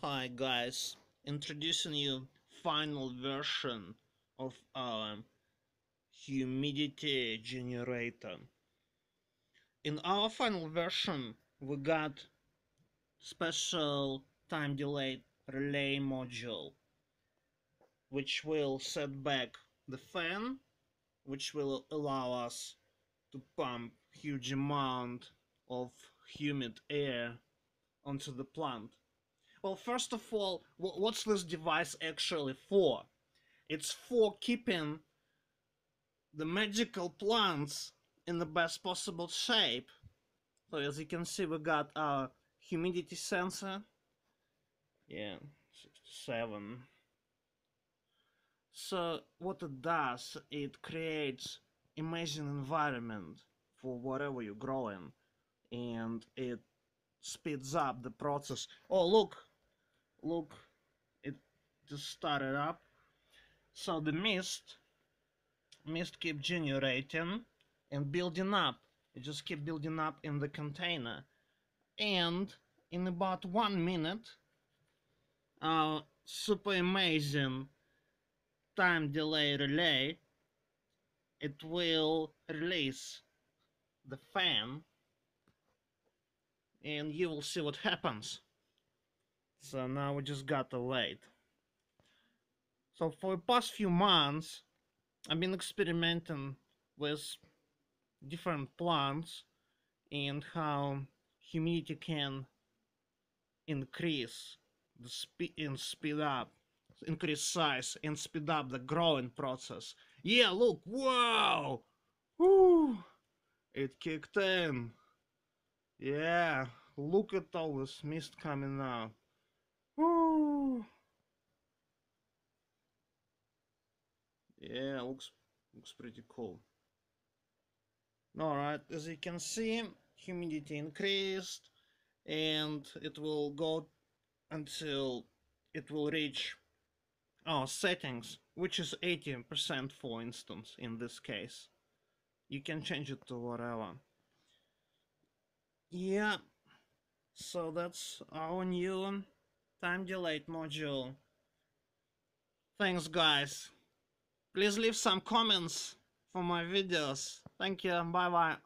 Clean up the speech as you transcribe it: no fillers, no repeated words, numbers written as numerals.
Hi guys, introducing you final version of our humidity generator. In our final version we got special time delay relay module which will set back the fan, which will allow us to pump huge amount of humid air onto the plant. Well, first of all, what's this device actually for? It's for keeping the magical plants in the best possible shape. So as you can see, we got our humidity sensor. Yeah, 67. So what it does, it creates amazing environment for whatever you're growing, and it speeds up the process. Oh, look, it just started up. So the mist keep generating and building up. It just keep building up in the container, and in about 1 minute our super amazing time delay relay, it will release the fan and you will see what happens. So now we just gotta wait. So for the past few months I've been experimenting with different plants and how humidity can increase the speed up, increase size and speed up the growing process. Yeah, look, wow, woo, it kicked in. Yeah, look at all this mist coming out. Woo. Yeah, looks pretty cool. Alright, as you can see, humidity increased and it will go until it will reach our settings, which is 80% for instance in this case. You can change it to whatever. Yeah, so that's our new time delay module. Thanks guys. Please leave some comments for my videos. Thank you. Bye bye.